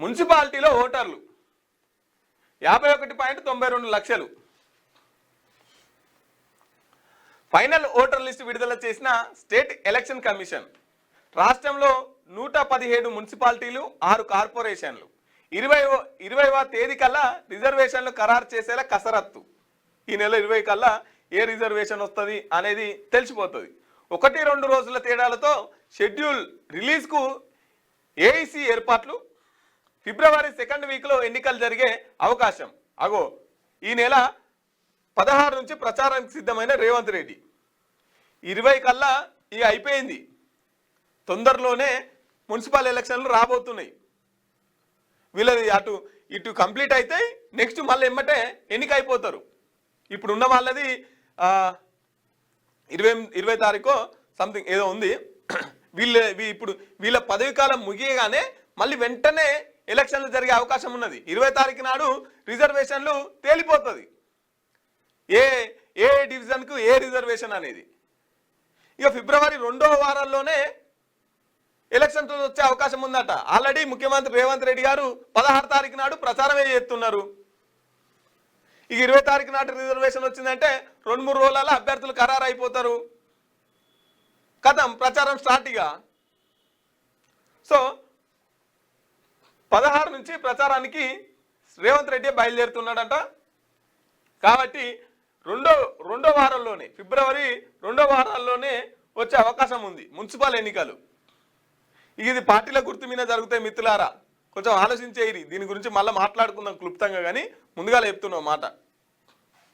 మున్సిపాలిటీలో ఓటర్లు 51.92 లక్షలు. ఫైనల్ ఓటర్ లిస్టు విడుదల చేసిన స్టేట్ ఎలక్షన్ కమిషన్. రాష్ట్రంలో 117 మున్సిపాలిటీలు, 6 కార్పొరేషన్లు. 20వ తేదీ కల్లా రిజర్వేషన్లు ఖరారు చేసేలా కసరత్తు. ఈ నెల 20 కల్లా ఏ రిజర్వేషన్ వస్తుంది అనేది తెలిసిపోతుంది. 1-2 రోజుల తేడాలతో షెడ్యూల్ రిలీజ్కు ఏఐసి ఏర్పాట్లు. ఫిబ్రవరి 2nd వీక్లో ఎన్నికలు జరిగే అవకాశం. ఈ నెల 16 నుంచి ప్రచారానికి సిద్ధమైన రేవంత్ రెడ్డి. 20 కల్లా ఇక అయిపోయింది. తొందరలోనే మున్సిపల్ ఎలక్షన్లు రాబోతున్నాయి. వీళ్ళది అటు ఇటు కంప్లీట్ అయితే నెక్స్ట్ మళ్ళీ ఎమ్మటే ఎన్నిక అయిపోతారు. ఇప్పుడు ఉన్న వాళ్ళది 20 తారీఖు సంథింగ్ ఏదో ఉంది. ఇప్పుడు వీళ్ళ పదవి కాలం ముగియగానే మళ్ళీ వెంటనే ఎలక్షన్లు జరిగే అవకాశం ఉన్నది. 20 తారీఖు నాడు రిజర్వేషన్లు తేలిపోతుంది. ఏ డివిజన్కు ఏ రిజర్వేషన్ అనేది. ఇక ఫిబ్రవరి 2వ వారంలోనే ఎలక్షన్స్ వచ్చే అవకాశం ఉందట. ఆల్రెడీ ముఖ్యమంత్రి రేవంత్ రెడ్డి గారు 16 తారీఖు నాడు ప్రచారమే చేస్తున్నారు. ఇక 20 తారీఖు నాడు రిజర్వేషన్ వచ్చిందంటే 2-3 రోజులలో అభ్యర్థులు ఖరారు అయిపోతారు. కథం ప్రచారం స్టార్ట్. ఇక సో 16 నుంచి ప్రచారానికి రేవంత్ రెడ్డి బయలుదేరుతున్నాడంట. కాబట్టి రెండో వారంలోనే, ఫిబ్రవరి 2వ వారాల్లోనే వచ్చే అవకాశం ఉంది మున్సిపల్ ఎన్నికలు. ఇది పార్టీల గుర్తు మీద జరుగుతాయి మిత్రులారా. కొంచెం ఆలోచించేది. దీని గురించి మళ్ళీ మాట్లాడుకుందాం క్లుప్తంగా, కానీ ముందుగా చెప్తున్నాం మాట.